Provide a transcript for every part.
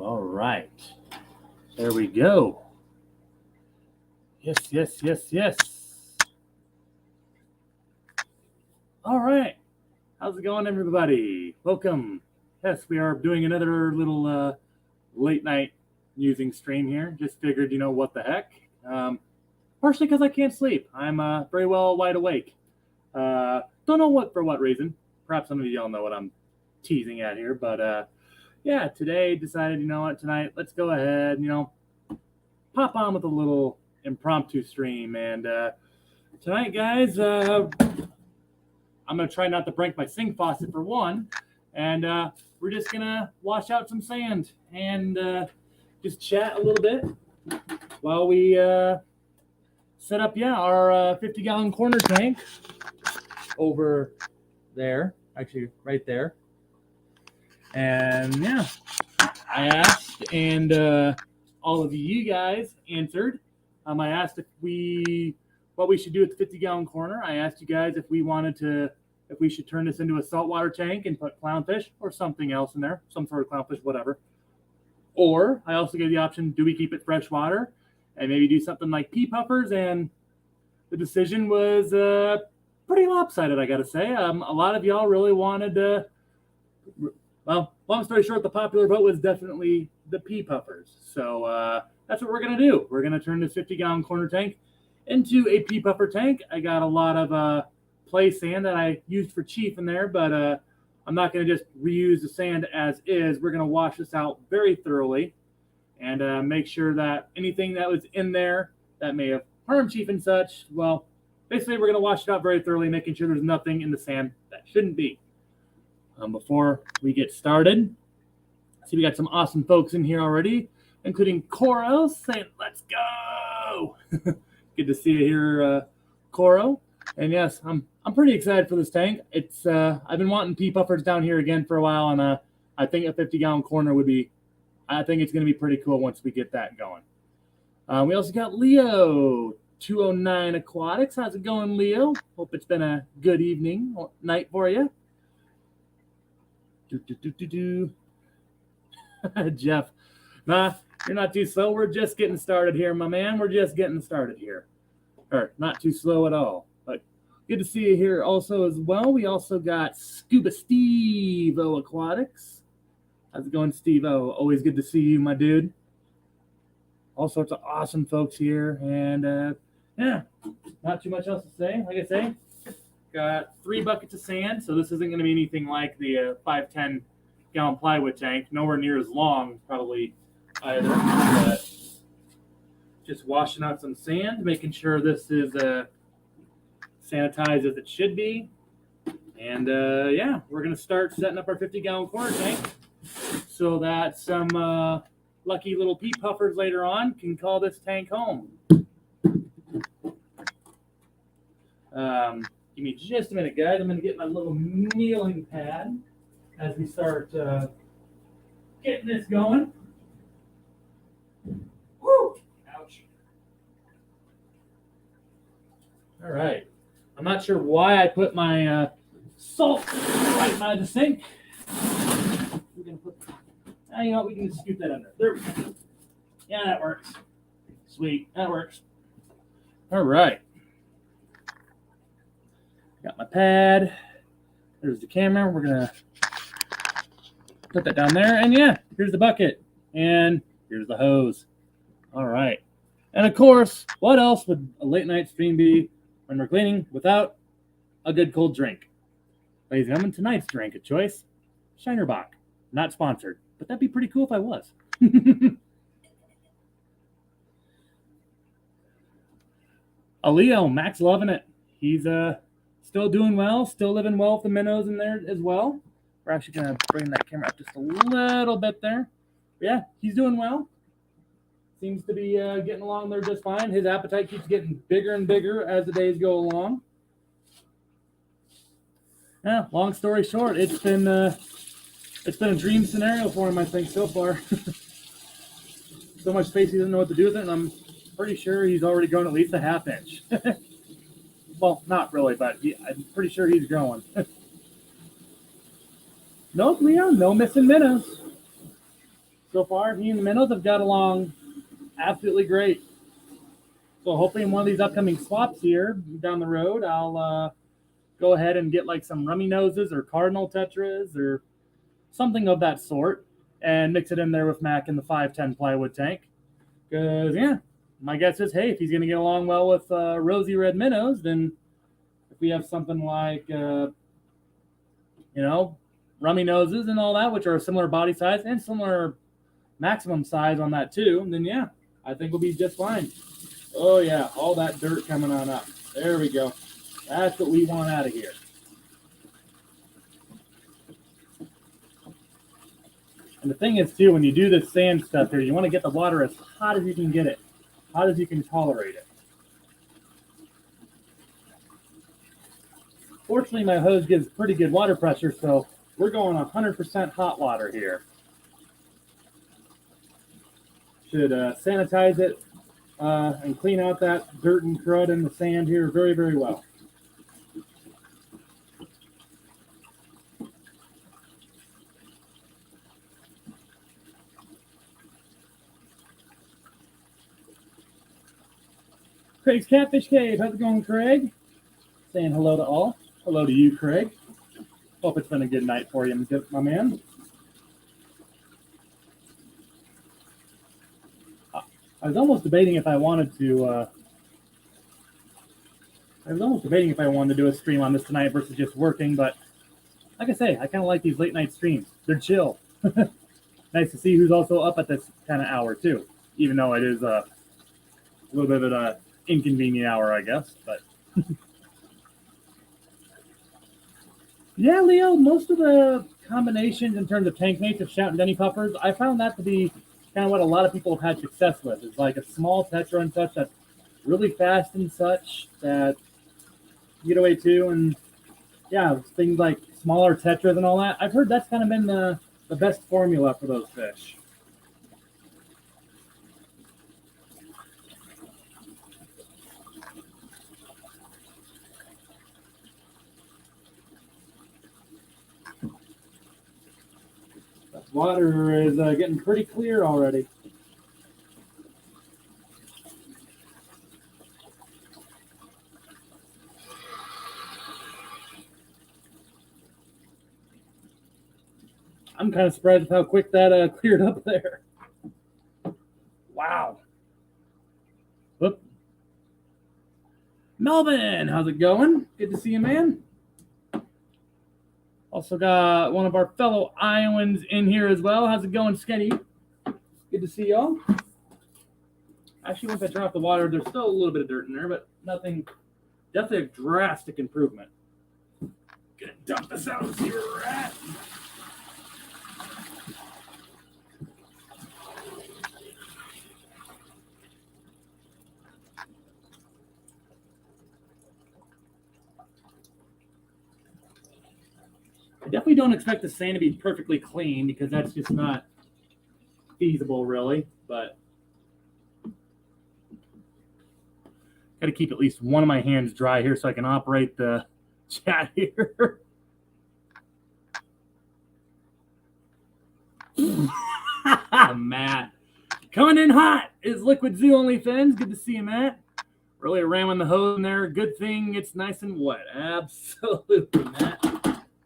All right. There we go. Yes. All right. How's it going, everybody? Welcome. Yes, we are doing another little late night musing stream here. Just figured, what the heck. Partially because I can't sleep. I'm very well wide awake. Don't know for what reason. Perhaps some of y'all know what I'm teasing at here, but yeah, today decided, tonight let's go ahead, pop on with a little impromptu stream. And tonight, guys, I'm gonna try not to break my sink faucet for one, and we're just gonna wash out some sand and just chat a little bit while we set up, our 50-gallon corner tank over there, actually right there. And yeah, I asked, and all of you guys answered. I asked what we should do at the 50-gallon corner. I asked you guys if we should turn this into a saltwater tank and put clownfish or something else in there, some sort of clownfish, whatever. Or I also gave the option: do we keep it freshwater and maybe do something like pea puffers? And the decision was pretty lopsided, I got to say. A lot of y'all really wanted to. Well, long story short, the popular vote was definitely the pea puffers. So that's what we're going to do. We're going to turn this 50-gallon corner tank into a pea puffer tank. I got a lot of play sand that I used for Chief in there, but I'm not going to just reuse the sand as is. We're going to wash this out very thoroughly and make sure that anything that was in there that may have harmed Chief and such, well, basically we're going to wash it out very thoroughly, making sure there's nothing in the sand that shouldn't be. Before we get started, see, we got some awesome folks in here already, including Coro saying, "Let's go." Good to see you here, Coro. And yes, I'm pretty excited for this tank. It's I've been wanting pea puffers down here again for a while, and I think a 50-gallon corner would be. I think it's going to be pretty cool once we get that going. We also got Leo 209 Aquatics. How's it going, Leo? Hope it's been a good evening or night for you. Jeff, nah, you're not too slow. We're just getting started here, my man. We're just getting started here. Or not too slow at all. But good to see you here also as well. We also got Scuba Steve O Aquatics. How's it going, Steve O? Always good to see you, my dude. All sorts of awesome folks here. And yeah, not too much else to say. Like I say, got 3 buckets of sand, so this isn't going to be anything like the 5-10-gallon plywood tank. Nowhere near as long, probably, either. But just washing out some sand, making sure this is sanitized as it should be. And, yeah, we're going to start setting up our 50-gallon corner tank so that some lucky little pea puffers later on can call this tank home. Give me just a minute, guys. I'm going to get my little kneeling pad as we start getting this going. Woo! Ouch. All right. I'm not sure why I put my salt right by the sink. We're going to put, we can just scoot that under. There we go. Yeah, that works. Sweet. That works. All right. Got my pad. There's the camera. We're going to put that down there. And yeah, here's the bucket. And here's the hose. All right. And of course, what else would a late night stream be when we're cleaning without a good cold drink? Ladies and gentlemen, tonight's drink of choice, Shiner Bock. Not sponsored, but that'd be pretty cool if I was. Leo, Max loving it. He's still doing well, still living well with the minnows in there as well. We're actually going to bring that camera up just a little bit there. But yeah, he's doing well. Seems to be getting along there just fine. His appetite keeps getting bigger and bigger as the days go along. Yeah, long story short, it's been a dream scenario for him, I think, so far. So much space he doesn't know what to do with it, and I'm pretty sure he's already grown at least a half inch. Well, not really, but I'm pretty sure he's growing. Nope, Leo, no missing minnows. so far, he and the minnows have got along absolutely great. So hopefully in one of these upcoming swaps here down the road, I'll go ahead and get like some rummy noses or cardinal tetras or something of that sort and mix it in there with Mac in the 510 plywood tank. Because, yeah, my guess is, hey, if he's going to get along well with rosy red minnows, then if we have something like, rummy noses and all that, which are a similar body size and similar maximum size on that too, then yeah, I think we'll be just fine. Oh yeah, all that dirt coming on up. There we go. That's what we want out of here. And the thing is too, when you do this sand stuff here, you want to get the water as hot as you can get it, hot as you can tolerate it. Fortunately, my hose gives pretty good water pressure, so we're going 100% hot water here. Should sanitize it and clean out that dirt and crud in the sand here very, very well. Craig's Catfish Cave. How's it going, Craig? Saying hello to all. Hello to you, Craig. Hope it's been a good night for you, my man. I was almost debating if I wanted to. Do a stream on this tonight versus just working, but like I say, I kind of like these late night streams. They're chill. Nice to see who's also up at this kind of hour too, even though it is a little bit of an inconvenient hour, I guess. But yeah, Leo, most of the combinations in terms of tank mates of Shout and Denny Puffers, I found that to be kind of what a lot of people have had success with. It's like a small tetra and such that's really fast and such that you get away to, and yeah, things like smaller tetras and all that. I've heard that's kind of been the best formula for those fish. Water is getting pretty clear already. I'm kind of surprised with how quick that cleared up there. Wow. Whoop. Melvin, how's it going? Good to see you, man. Also got one of our fellow Iowans in here as well. How's it going, Skenny? Good to see y'all. Actually, once I turn off the water, there's still a little bit of dirt in there, but nothing, definitely a drastic improvement. Gonna dump this out and see where we're at. I definitely don't expect the sand to be perfectly clean because that's just not feasible, really. But got to keep at least one of my hands dry here so I can operate the chat here. Matt, coming in hot is Liquid Zoo Only Fins. Good to see you, Matt. Really ramming the hose in there. Good thing it's nice and wet. Absolutely, Matt.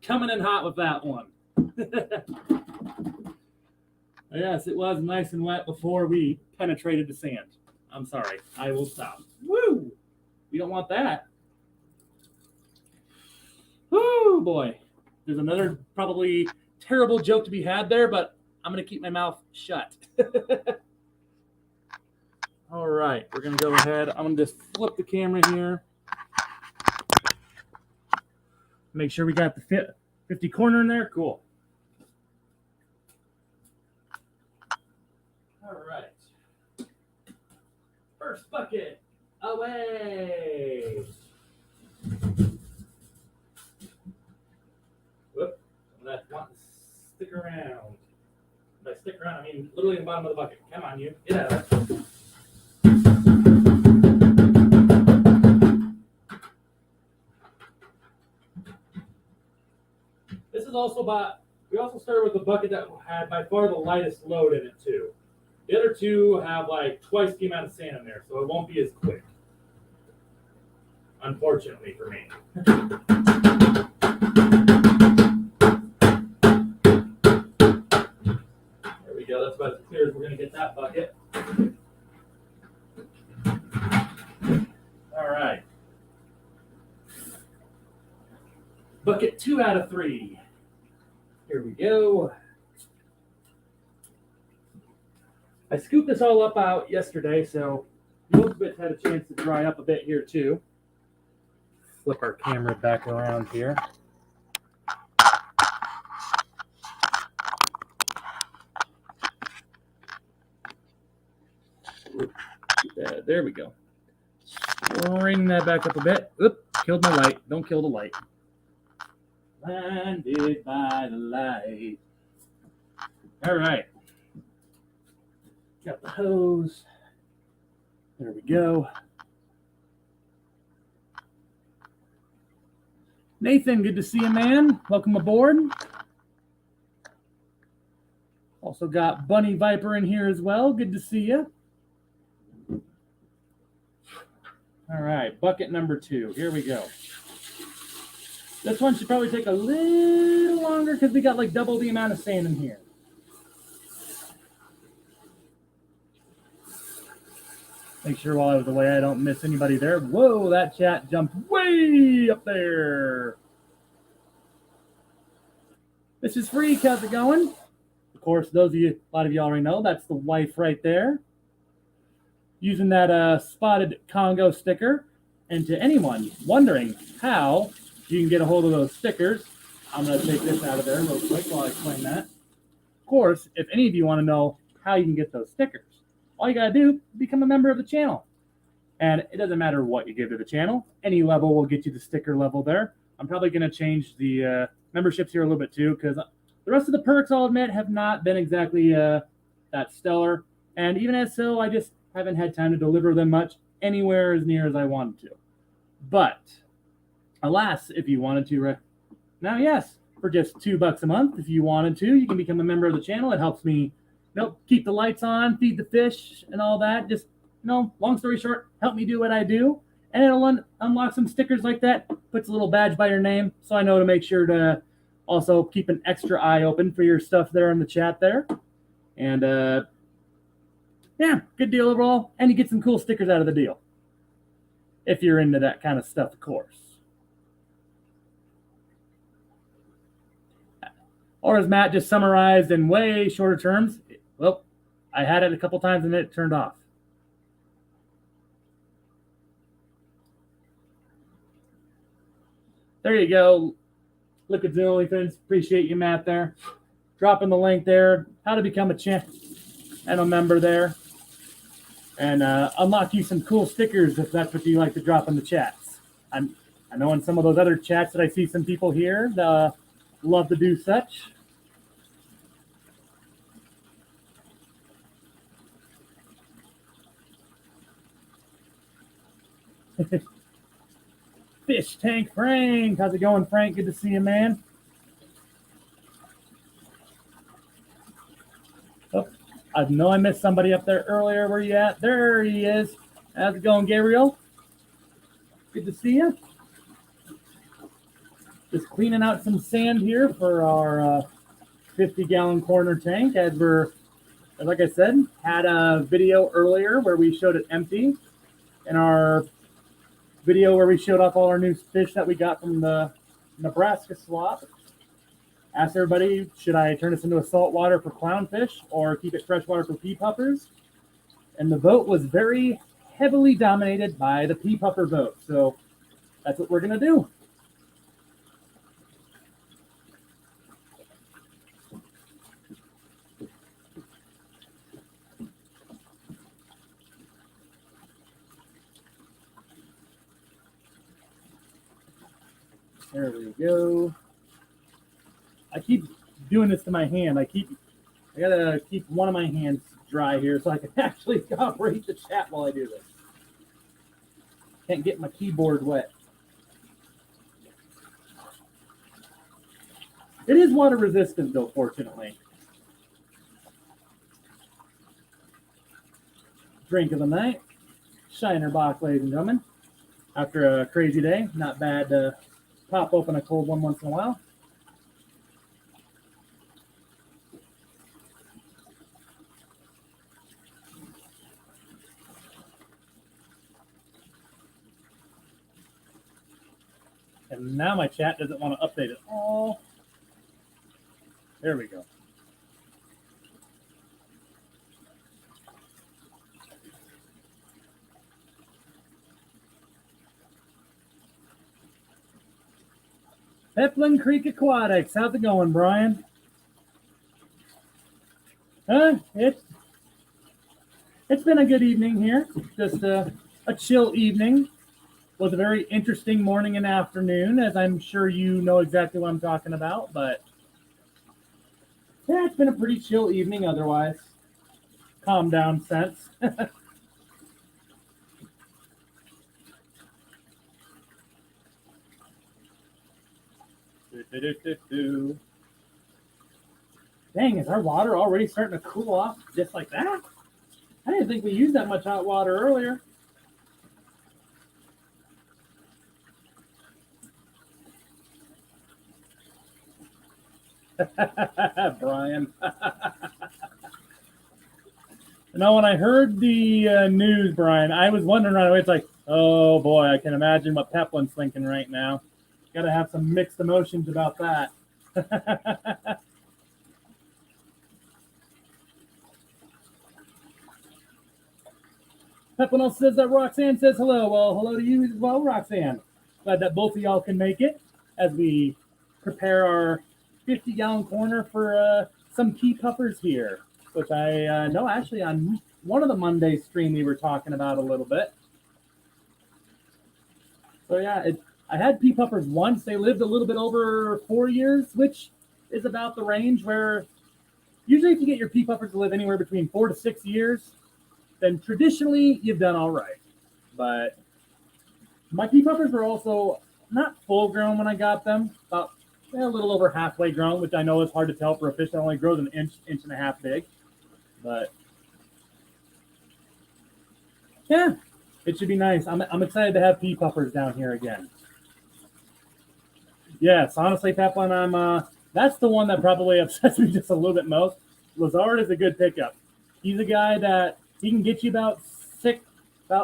Coming in hot with that one. Yes, it was nice and wet before we penetrated the sand. I'm sorry. I will stop. Woo! We don't want that. Woo, boy. There's another probably terrible joke to be had there, but I'm going to keep my mouth shut. All right. We're going to go ahead. I'm going to just flip the camera here. Make sure we got the 50 corner in there. Cool. All right. First bucket away. Whoop. That's one. Stick around. By stick around, I mean literally in the bottom of the bucket. Come on, you. Get out of there. This is also about We also started with the bucket that had by far the lightest load in it too. The other two have like twice the amount of sand in there, so it won't be as quick. Unfortunately for me. There we go. That's about as clear as we're going to get that bucket. All right. Bucket 2 out of 3. Here we go. I scooped this all up out yesterday, so most of it had a chance to dry up a bit here too. Flip our camera back around here. There we go. Bring that back up a bit. Oop, killed my light. Don't kill the light. Blinded by the light. All right. Got the hose. There we go. Nathan, good to see you, man. Welcome aboard. Also got Bunny Viper in here as well. Good to see you. All right, bucket number 2. Here we go. This one should probably take a little longer because we got like double the amount of sand in here. Make sure while I was away I don't miss anybody there. Whoa, that chat jumped way up there. This is Freak. How's it going? Of course, those of you, a lot of you already know, that's the wife right there. Using that spotted Congo sticker. And to anyone wondering how you can get a hold of those stickers, I'm going to take this out of there real quick while I explain that. Of course, if any of you want to know how you can get those stickers, all you got to do is become a member of the channel. And it doesn't matter what you give to the channel. Any level will get you the sticker level there. I'm probably going to change the memberships here a little bit too, because the rest of the perks, I'll admit, have not been exactly that stellar. And even as so, I just haven't had time to deliver them much anywhere as near as I wanted to. But alas, if you wanted to, now yes, for just $2 a month, if you wanted to, you can become a member of the channel. It helps me, keep the lights on, feed the fish, and all that. Just, long story short, help me do what I do, and it'll unlock some stickers like that. Puts a little badge by your name, so I know to make sure to also keep an extra eye open for your stuff there in the chat there. And yeah, good deal overall, and you get some cool stickers out of the deal. If you're into that kind of stuff, of course. Or as Matt just summarized in way shorter terms, well, I had it a couple times and it turned off. There you go. Liquid Zoom fans, appreciate you, Matt, there. Dropping the link there, how to become a channel and a member there. And unlock you some cool stickers if that's what you like to drop in the chats. I know in some of those other chats that I see some people here love to do such. Fish Tank Frank. How's it going, Frank? Good to see you, man. Oh, I know I missed somebody up there earlier. Where you at? There he is. How's it going, Gabriel? Good to see you. Just cleaning out some sand here for our 50-gallon corner tank. Like I said, had a video earlier where we showed it empty. In our video where we showed off all our new fish that we got from the Nebraska swap. Asked everybody, should I turn this into a saltwater for clownfish or keep it freshwater for pea puffers? And the vote was very heavily dominated by the pea puffer vote. So that's what we're going to do. There we go. I keep doing this to my hand. I gotta keep one of my hands dry here so I can actually operate the chat while I do this. Can't get my keyboard wet. It is water resistant though, fortunately. Drink of the night. Shiner Bock, ladies and gentlemen. After a crazy day, not bad to pop open a cold one once in a while. And now my chat doesn't want to update at all. There we go. Peplin Creek Aquatics. How's it going, Brian? It's been a good evening here. Just a chill evening. Was a very interesting morning and afternoon, as I'm sure you know exactly what I'm talking about. But yeah, it's been a pretty chill evening otherwise. Calm down sense. Dang, is our water already starting to cool off just like that? I didn't think we used that much hot water earlier. Brian. When I heard the news, Brian, I was wondering right away. It's like, oh boy, I can imagine what Peplin's thinking right now. Got to have some mixed emotions about that. Peplin also says that Roxanne says hello. Well, hello to you as well, Roxanne. Glad that both of y'all can make it as we prepare our 50-gallon corner for some key puffers here, which I know actually on one of the Monday stream we were talking about a little bit. So yeah, I had pea puffers once. They lived a little bit over 4 years, which is about the range where usually if you get your pea puffers to live anywhere between 4 to 6 years, then traditionally you've done all right. But my pea puffers were also not full grown when I got them, about a little over halfway grown, which I know is hard to tell for a fish that only grows an inch and a half big. But yeah, it should be nice. I'm excited to have pea puffers down here again. Yes, honestly, Peplin, that's the one that probably upsets me just a little bit most. Lazard is a good pickup. He's a guy that he can get you about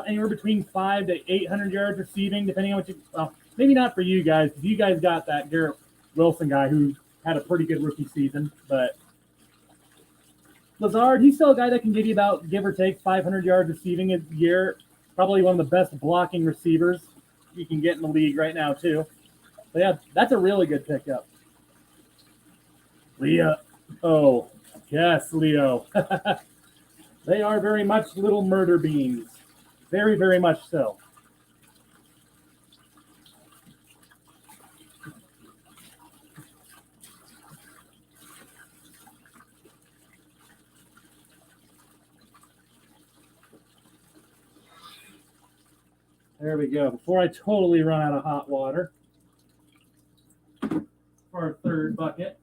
anywhere between 500 to 800 yards receiving, depending on what you. Well, maybe not for you guys, because you guys got that Garrett Wilson guy who had a pretty good rookie season. But Lazard, he's still a guy that can give you about, give or take, 500 yards receiving a year. Probably one of the best blocking receivers you can get in the league right now, too. But yeah, that's a really good pickup. Leah. Oh, yes, Leo. They are very much little murder beans. Very, very much so. There we go. Before I totally run out of hot water for our third bucket.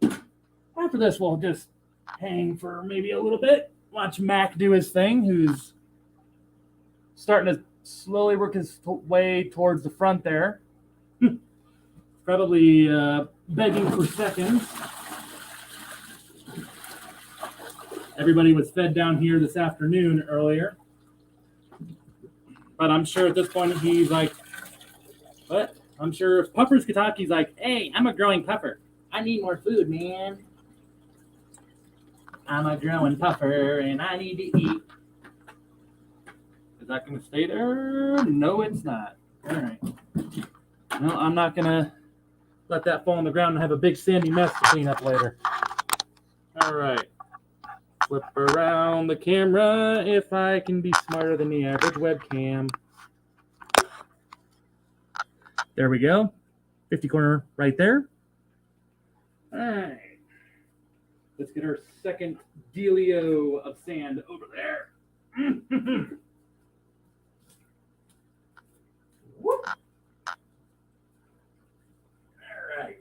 After this, we'll just hang for maybe a little bit. Watch Mac do his thing, who's starting to slowly work his way towards the front there. Probably begging for seconds. Everybody was fed down here this afternoon earlier. But I'm sure at this point he's like, what? I'm sure if Puffer's Kataki's like, hey, I'm a growing puffer. I need more food, man. I'm a growing puffer and I need to eat. Is that going to stay there? No, it's not. All right. No, I'm not going to let that fall on the ground and have a big sandy mess to clean up later. All right. Flip around the camera if I can be smarter than the average webcam. There we go. 50 corner right there. All right. Let's get our second dealio of sand over there. Whoop. All right.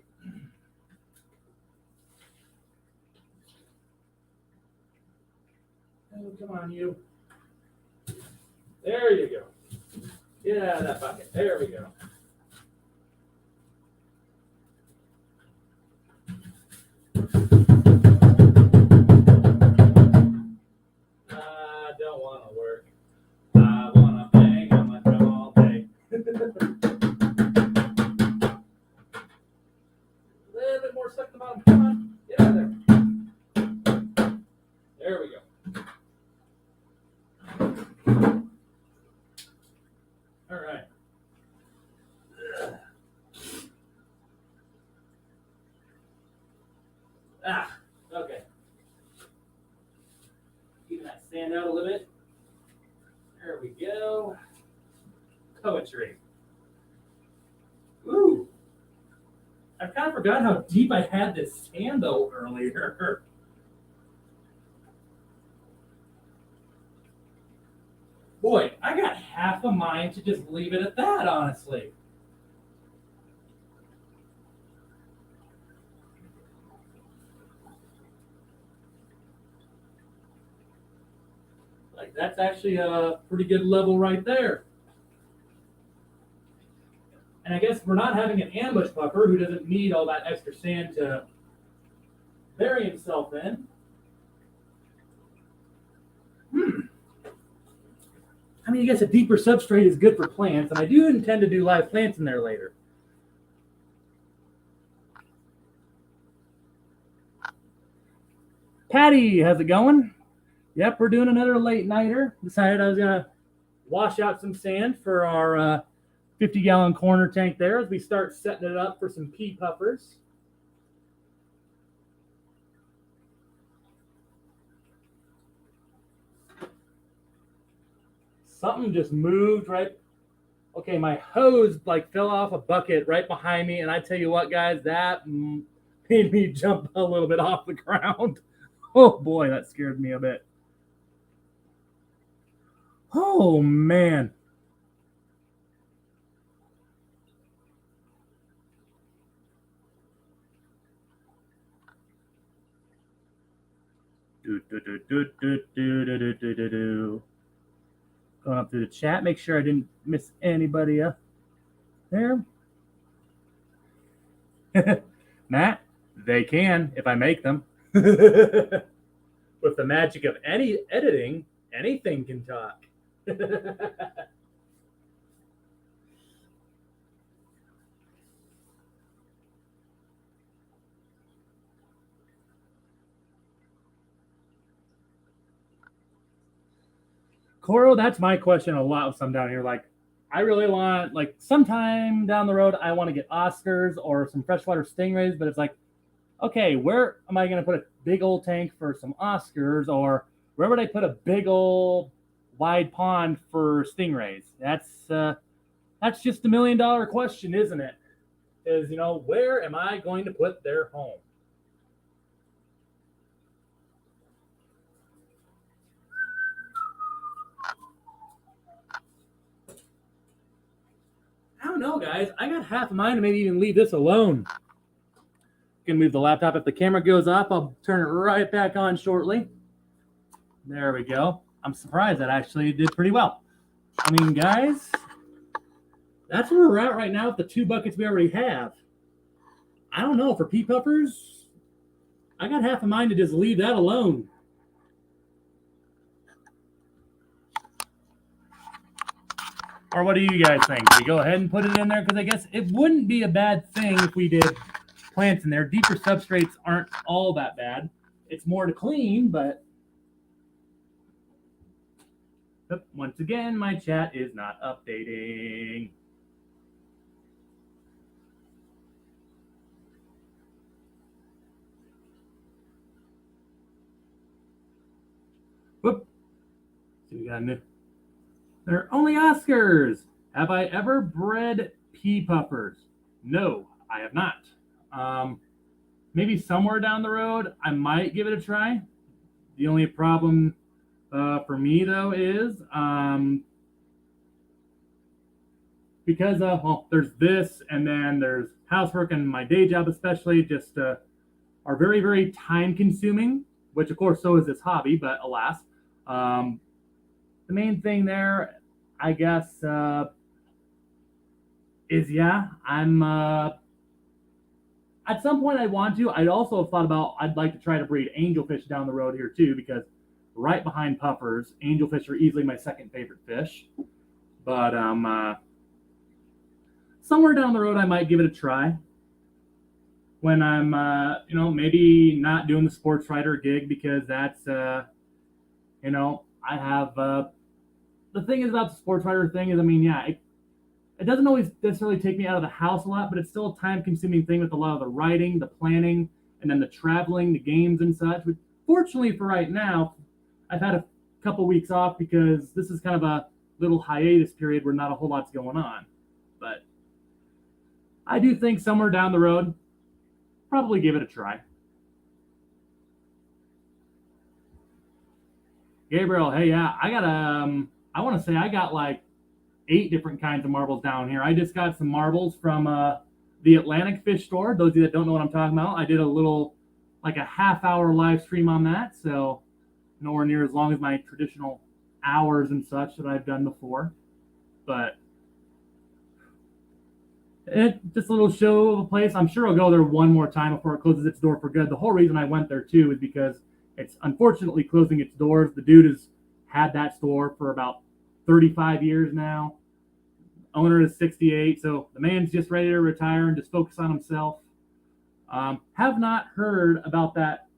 come on, you. There you go. Get out of that bucket. There we go. I don't want to work. I want to bang on my drum all day. A little bit more stuck in the bottom. Come on. Get out of there. There we go. All right. Okay. Even that sand out a little bit. There we go. Poetry. Ooh. I kind of forgot how deep I had this sand though earlier. Boy, I got half a mind to just leave it at that, honestly. Like, that's actually a pretty good level right there. And I guess we're not having an ambush puffer who doesn't need all that extra sand to bury himself in. I mean, I guess a deeper substrate is good for plants, and I do intend to do live plants in there later. Patty, how's it going? Yep, we're doing another late nighter. Decided I was going to wash out some sand for our 50-gallon corner tank there as we start setting it up for some pea puffers. Something just moved right. Okay, my hose like fell off a bucket right behind me, and I tell you what, guys, that made me jump a little bit off the ground. Oh boy, that scared me a bit. Oh man. Going up through the chat, make sure I didn't miss anybody up there. Matt, they can if I make them. With the magic of any editing, anything can talk. Coro, that's my question a lot with some down here. Like, I really want, like, sometime down the road, I want to get Oscars or some freshwater stingrays, but it's like, okay, where am I going to put a big old tank for some Oscars, or where would I put a big old wide pond for stingrays? That's just the $1 million question, isn't it? Is, you know, where am I going to put their home? I don't know, guys. I got half a mind to maybe even leave this alone. Gonna move the laptop. If the camera goes off, I'll turn it right back on shortly. There we go. I'm surprised that actually did pretty well. I mean, guys, that's where we're at right now with the 2 buckets we already have. I don't know. For pea puffers, I got half a mind to just leave that alone. Or what do you guys think? Do we go ahead and put it in there? Because I guess it wouldn't be a bad thing if we did plants in there. Deeper substrates aren't all that bad. It's more to clean, but once again, my chat is not updating. Whoop. So we got a new. They're only Oscars. Have I ever bred pea puffers? No, I have not. Maybe somewhere down the road, I might give it a try. The only problem for me, though, is because well, there's this, and then there's housework and my day job, especially, just are very, very time consuming. Which, of course, so is this hobby, but alas. The main thing there, I guess, is yeah, I'm at some point I want to. I'd also thought about I'd like to try to breed angelfish down the road here too, because right behind puffers, angelfish are easily my second favorite fish. But somewhere down the road, I might give it a try when I'm, maybe not doing the sports writer gig, because that's, I have, the thing is about the sports writer thing is, I mean, yeah, it doesn't always necessarily take me out of the house a lot, but it's still a time consuming thing with a lot of the writing, the planning, and then the traveling, the games and such. But fortunately for right now, I've had a couple weeks off because this is kind of a little hiatus period where not a whole lot's going on. But I do think somewhere down the road, probably give it a try. Gabriel, hey, yeah, I want to say I got like 8 different kinds of marbles down here. I just got some marbles from the Atlantic Fish Store. Those of you that don't know what I'm talking about, I did a little, like a half-hour live stream on that, so nowhere near as long as my traditional hours and such that I've done before. But just a little show of a place. I'm sure I'll go there one more time before it closes its door for good. The whole reason I went there too is because it's unfortunately closing its doors. The dude has had that store for about 35 years now. Owner is 68, so the man's just ready to retire and just focus on himself. Have not heard about that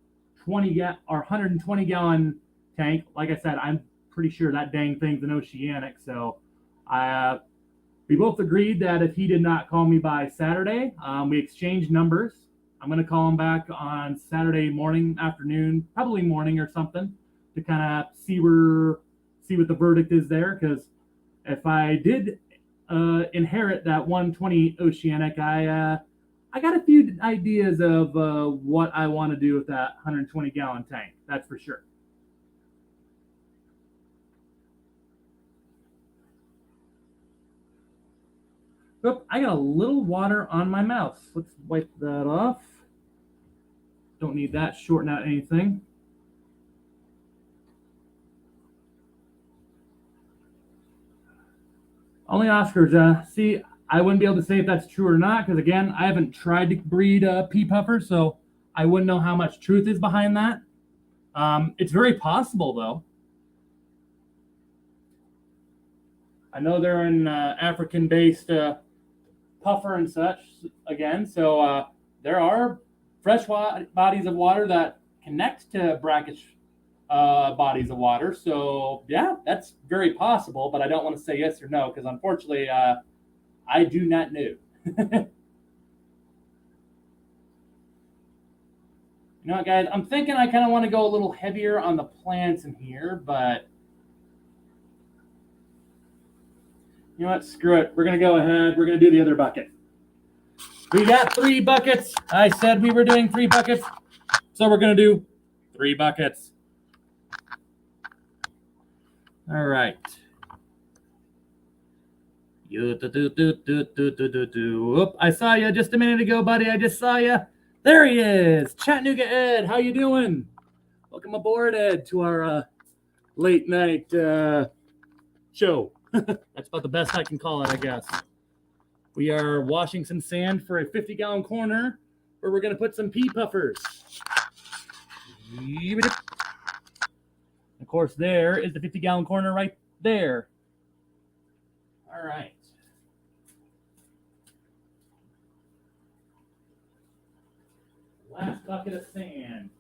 120 gallon tank. Like I said, I'm pretty sure that dang thing's an oceanic. So we both agreed that if he did not call me by Saturday, we exchanged numbers. I'm going to call him back on Saturday morning, afternoon, probably morning or something, to kind of see what the verdict is there. Because if I did inherit that 120 oceanic, I got a few ideas of what I want to do with that 120 gallon tank. That's for sure. Oop, I got a little water on my mouse. Let's wipe that off. Don't need that shorten out anything. Only Oscars. See, I wouldn't be able to say if that's true or not, because again, I haven't tried to breed pea puffers, so I wouldn't know how much truth is behind that. It's very possible, though. I know they're an African-based puffer and such, again, so there are fresh bodies of water that connect to brackish bodies of water. So yeah, that's very possible, but I don't want to say yes or no because unfortunately, I do not know. You know what, guys? I'm thinking I kind of want to go a little heavier on the plants in here, but you know what? Screw it. We're going to go ahead. We're going to do the other bucket. We got 3 buckets. I said we were doing 3 buckets, so we're going to do 3 buckets. All right. Oop, I saw you just a minute ago, buddy. I just saw you. There he is. Chattanooga Ed. How you doing? Welcome aboard, Ed, to our late night show. That's about the best I can call it, I guess. We are washing some sand for a 50-gallon corner where we're going to put some pea puffers. Of course, there is the 50-gallon corner right there. All right. Last bucket of sand.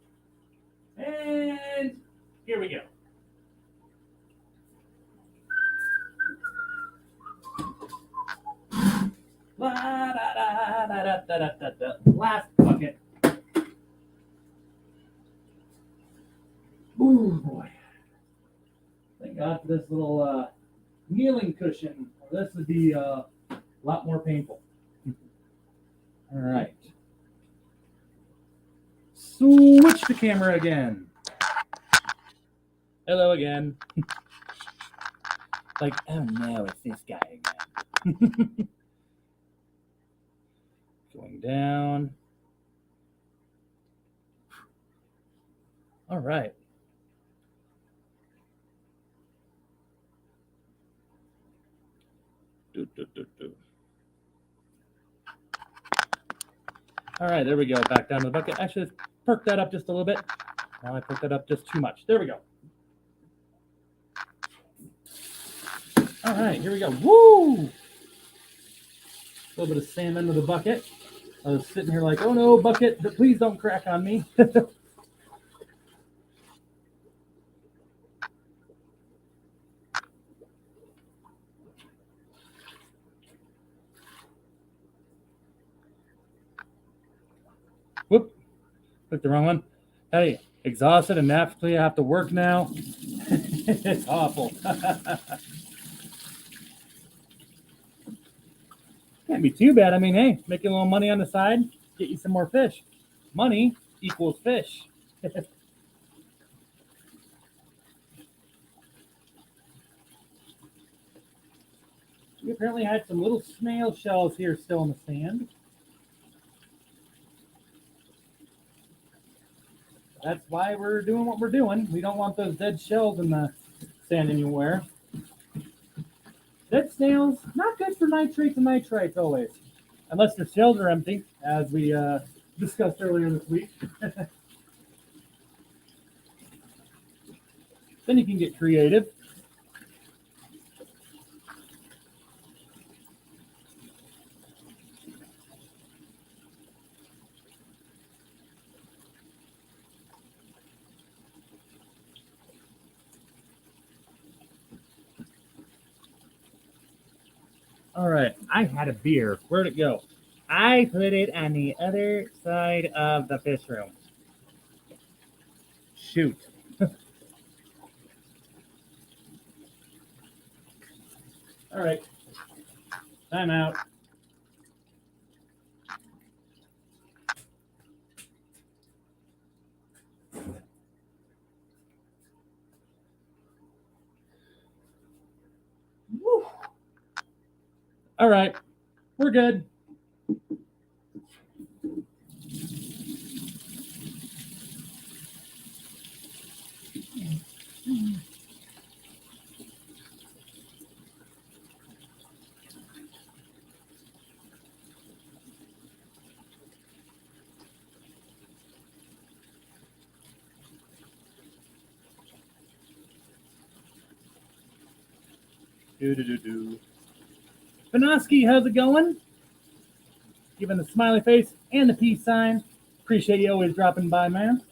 And here we go. Last bucket. Ooh, boy. Thank God for this little kneeling cushion. This would be a lot more painful. All right. Switch the camera again. Hello again. Like, oh no, it's this guy again. Going down. All right. All right, there we go. Back down to the bucket. Actually, let's perk that up just a little bit. Now I perked that up just too much. There we go. All right, here we go. Woo! A little bit of sand under the bucket. I was sitting here like, oh no, bucket, please don't crack on me. Whoop, clicked the wrong one. Hey, exhausted and naturally I have to work now. It's awful. Can't be too bad. I mean, hey, making a little money on the side, get you some more fish. Money equals fish. We apparently had some little snail shells here still in the sand. That's why we're doing what we're doing. We don't want those dead shells in the sand anywhere. Dead snails, not good for nitrates and nitrites always. Unless your shells are empty, as we discussed earlier this week. Then you can get creative. All right, I had a beer. Where'd it go? I put it on the other side of the fish room. Shoot. All right, time out. Woo. All right, we're good. Panoski, how's it going? Giving the smiley face and the peace sign. Appreciate you always dropping by, man.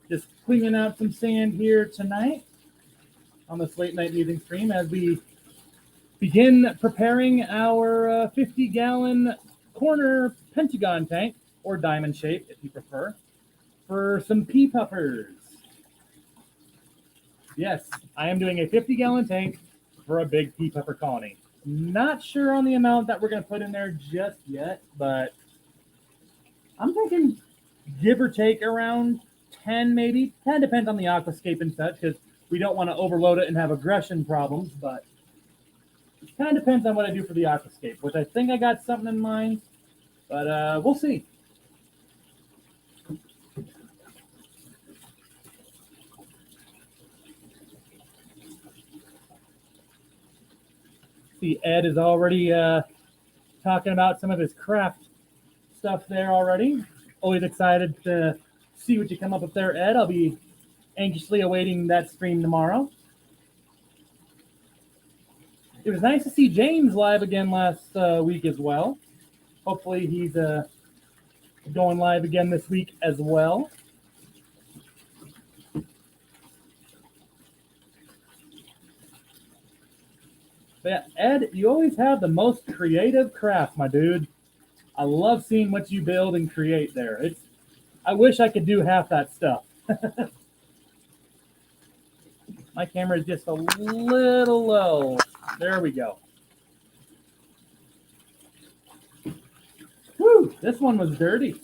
Just cleaning out some sand here tonight on this late night musing stream as we begin preparing our 50-gallon corner pentagon tank, or diamond shape if you prefer, for some pea puffers. Yes, I am doing a 50-gallon tank for a big pea puffer colony. Not sure on the amount that we're going to put in there just yet, but I'm thinking give or take around 10 maybe. 10 depends on the aquascape and such, because we don't want to overload it and have aggression problems, but it kind of depends on what I do for the aquascape, which I think I got something in mind, but we'll see. See, Ed is already talking about some of his craft stuff there already. Always excited to see what you come up with there, Ed. I'll be anxiously awaiting that stream tomorrow. It was nice to see James live again last week as well. Hopefully he's going live again this week as well. But yeah, Ed, you always have the most creative craft, my dude. I love seeing what you build and create there. I wish I could do half that stuff. My camera is just a little low. There we go. Whew, this one was dirty.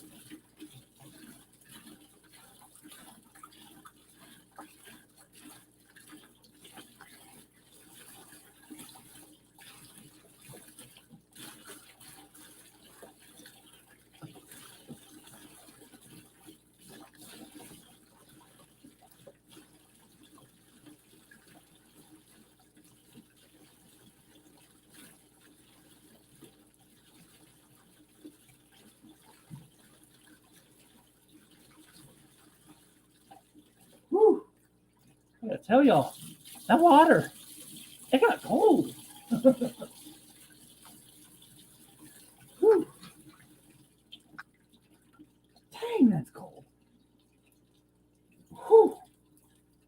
tell y'all, that water, it got cold. Whew. Dang, that's cold. Whew.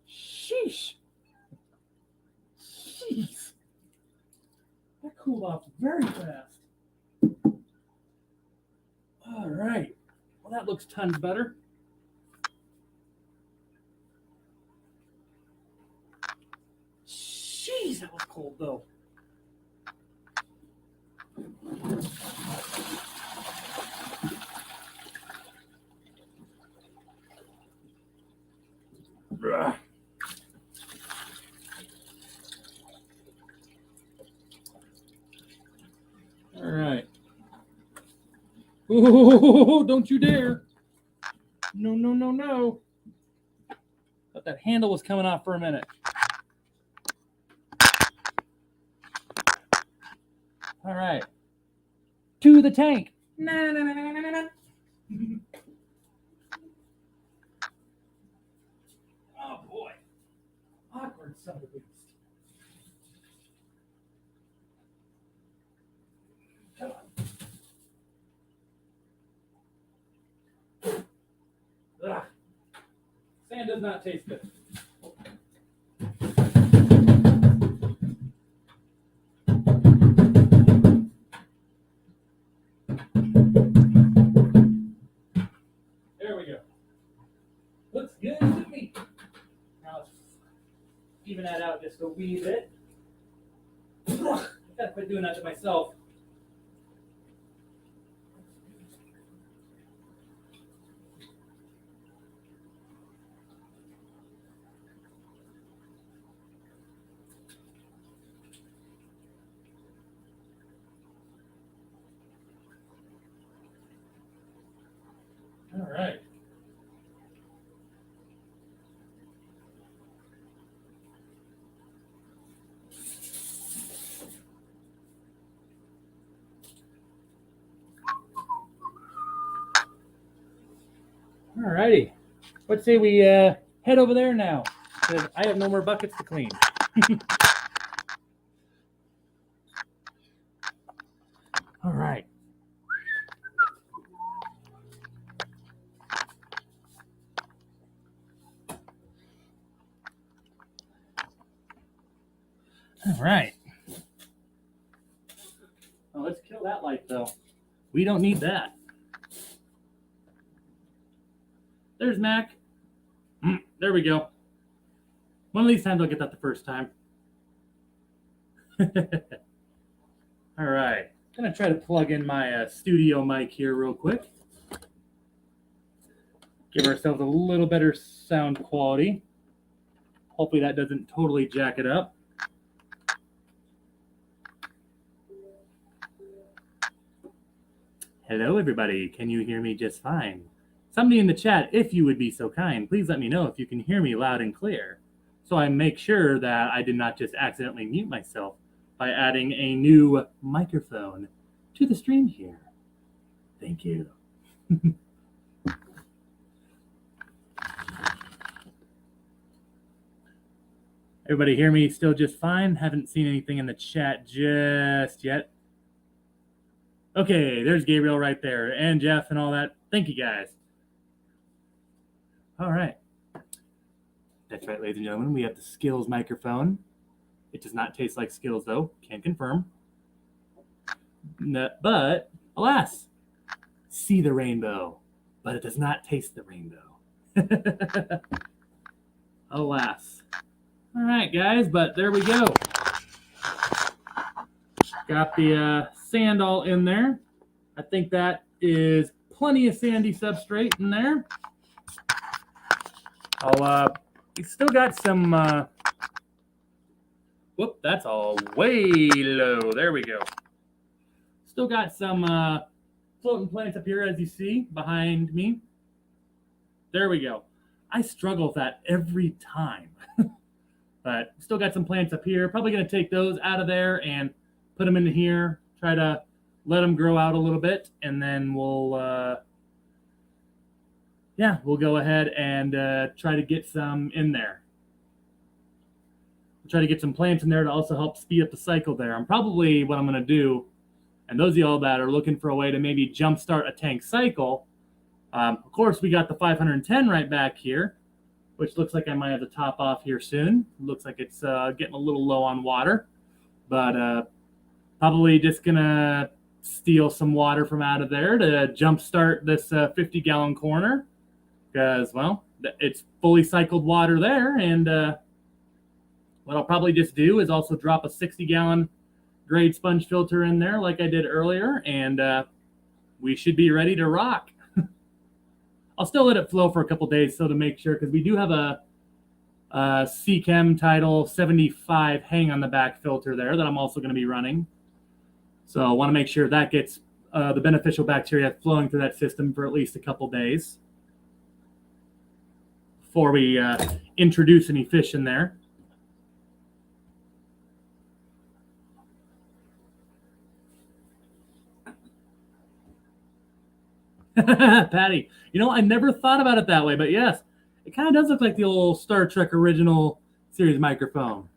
Sheesh. Jeez. That cooled off very fast. All right. Well, that looks tons better. Jeez, that was cold though. All right. Oh, don't you dare. No, no, no, no. Thought that handle was coming off for a minute. All right. To the tank. Na, na, na, na, na, na. Oh, boy. Awkward son of a beast. Come on. Ugh. Sand does not taste good. There we go. Looks good to me. Now let's even that out just a wee bit. I gotta quit doing that to myself. All right. All righty. Let's say we head over there now, because I have no more buckets to clean. All right. All right. Oh, let's kill that light, though. We don't need that. There's Mac. There we go. One of these times I'll get that the first time. All right. I'm going to try to plug in my studio mic here real quick. Give ourselves a little better sound quality. Hopefully that doesn't totally jack it up. Hello, everybody. Can you hear me just fine? Somebody in the chat, if you would be so kind, please let me know if you can hear me loud and clear, so I make sure that I did not just accidentally mute myself by adding a new microphone to the stream here. Thank you. Everybody hear me still just fine? Haven't seen anything in the chat just yet. Okay, there's Gabriel right there, and Jeff and all that. Thank you, guys. All right. That's right, ladies and gentlemen. We have the Skills microphone. It does not taste like Skills, though. Can confirm. No, but, alas, see the rainbow, but it does not taste the rainbow. Alas. All right, guys, but there we go. Got the sand all in there. I think that is plenty of sandy substrate in there. We still got some, whoop, that's all way low. There we go. Still got some floating plants up here, as you see, behind me. There we go. I struggle with that every time. But still got some plants up here. Probably going to take those out of there and put them into here. Try to let them grow out a little bit. And then we'll go ahead and try to get some in there. try to get some plants in there to also help speed up the cycle there. I'm probably what I'm going to do, and those of y'all that are looking for a way to maybe jumpstart a tank cycle, of course, we got the 510 right back here, which looks like I might have to top off here soon. Looks like it's getting a little low on water, but probably just going to steal some water from out of there to jumpstart this 50-gallon corner because, well, it's fully cycled water there, and what I'll probably just do is also drop a 60-gallon grade sponge filter in there like I did earlier, and we should be ready to rock. I'll still let it flow for a couple days so to make sure, because we do have a C-Chem Title 75 hang on the back filter there that I'm also going to be running. So I want to make sure that gets the beneficial bacteria flowing through that system for at least a couple days before we introduce any fish in there. Patty, you know, I never thought about it that way, but yes, it kind of does look like the old Star Trek original series microphone.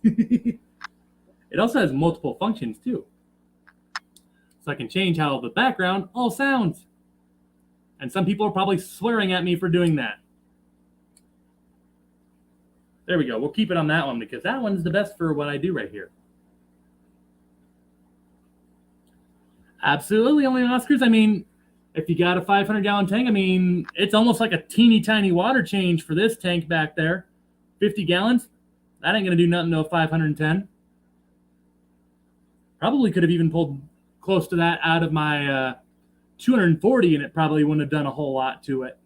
It also has multiple functions too. So I can change how the background all sounds. And some people are probably swearing at me for doing that. There we go. We'll keep it on that one because that one's the best for what I do right here. Absolutely, only Oscars. I mean, if you got a 500-gallon tank, I mean, it's almost like a teeny tiny water change for this tank back there. 50 gallons, that ain't going to do nothing to a 510. Probably could have even pulled close to that out of my 240, and it probably wouldn't have done a whole lot to it.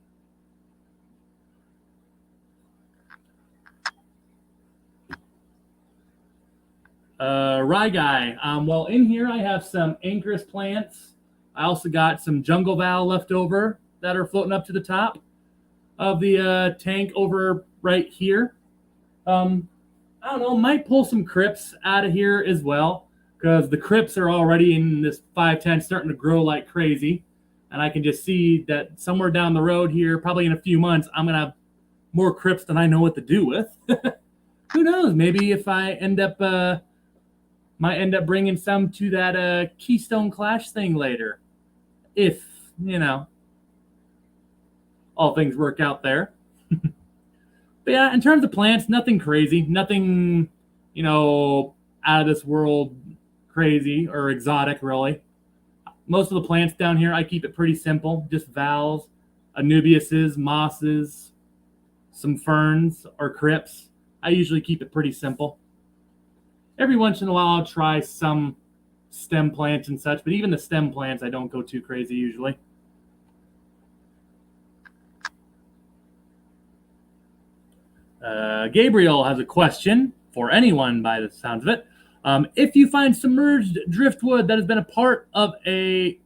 Rye guy. Well, in here I have some Anchorus plants. I also got some jungle val left over that are floating up to the top of the tank over right here. I don't know, might pull some crypts out of here as well because the crypts are already in this 510 starting to grow like crazy. And I can just see that somewhere down the road here, probably in a few months, I'm going to have more crypts than I know what to do with. Who knows? Maybe if I end up... might end up bringing some to that Keystone Clash thing later. If, you know, all things work out there. But yeah, in terms of plants, nothing crazy. Nothing, you know, out of this world crazy or exotic, really. Most of the plants down here, I keep it pretty simple. Just vals, anubiases, mosses, some ferns or crypts. I usually keep it pretty simple. Every once in a while, I'll try some stem plants and such, but even the stem plants, I don't go too crazy usually. Gabriel has a question for anyone by the sounds of it. If you find submerged driftwood that has been a part of a...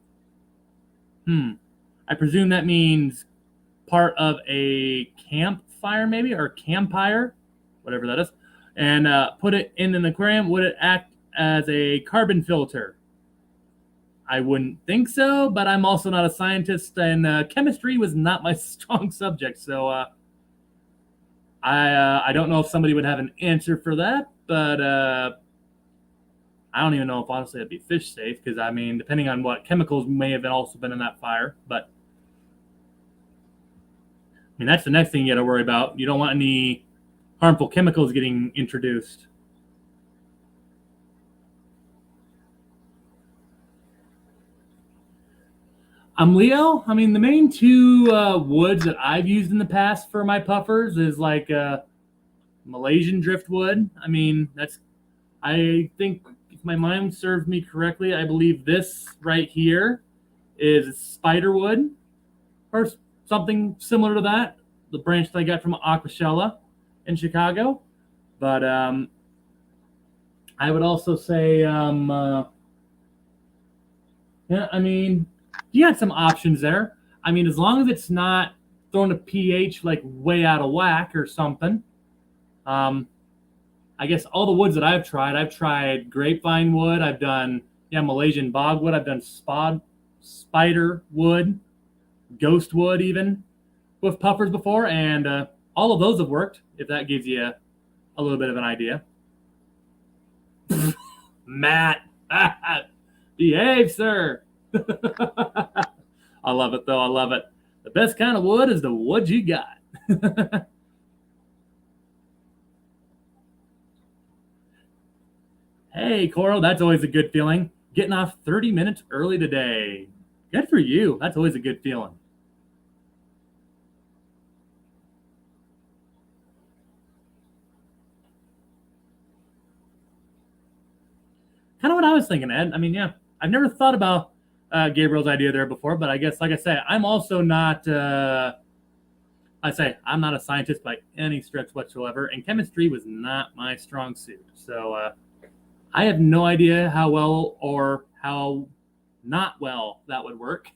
I presume that means part of a campfire maybe, or campfire, whatever that is. And put it in an aquarium, would it act as a carbon filter? I wouldn't think so, but I'm also not a scientist, and chemistry was not my strong subject, so I don't know if somebody would have an answer for that, but I don't even know if honestly it'd be fish safe, because I mean, depending on what chemicals may have also been in that fire, but I mean, that's the next thing you got to worry about. You don't want any harmful chemicals getting introduced. Leo. I mean, the main two woods that I've used in the past for my puffers is like Malaysian driftwood. I mean, I think if my mind serves me correctly, I believe this right here is spiderwood or something similar to that. The branch that I got from Aquashella in Chicago. But I would also say, yeah, I mean, you got some options there. I mean, as long as it's not throwing a pH like way out of whack or something. I guess all the woods that I've tried grapevine wood. I've done, Malaysian bogwood. I've done spider wood, ghost wood even. with puffers before, and all of those have worked, if that gives you a little bit of an idea. Matt, behave, sir. I love it, though. I love it. The best kind of wood is the wood you got. Hey, Coral, that's always a good feeling. Getting off 30 minutes early today. Good for you. That's always a good feeling. Kind of what I was thinking, Ed. I mean, yeah, I've never thought about Gabriel's idea there before, but I guess, like I say, I'm also not. I say I'm not a scientist by any stretch whatsoever, and chemistry was not my strong suit. So I have no idea how well or how not well that would work.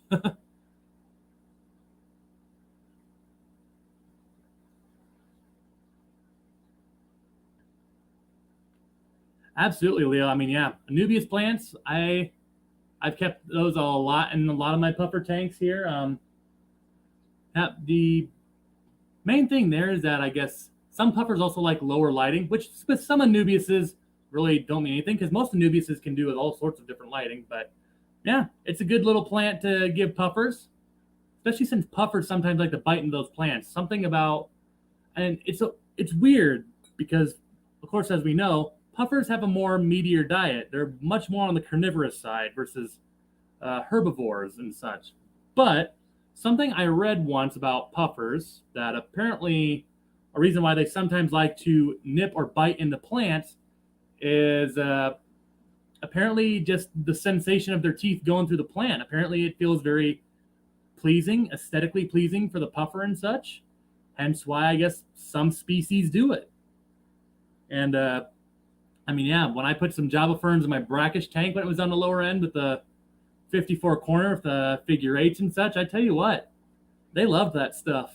Absolutely, Leo. I mean, yeah, Anubias plants. I've kept those a lot in a lot of my puffer tanks here. The main thing there is that I guess some puffers also like lower lighting, which with some Anubiases really don't mean anything because most Anubiases can do with all sorts of different lighting. But yeah, it's a good little plant to give puffers, especially since puffers sometimes like to bite into those plants. Something about, and it's weird because, of course, as we know, puffers have a more meatier diet. They're much more on the carnivorous side versus herbivores and such. But something I read once about puffers that apparently a reason why they sometimes like to nip or bite into plants is apparently just the sensation of their teeth going through the plant. Apparently, it feels very pleasing, aesthetically pleasing for the puffer and such. Hence why I guess some species do it. And I mean, yeah, when I put some Java ferns in my brackish tank when it was on the lower end with the 54 corner with the figure eights and such, I tell you what, they loved that stuff.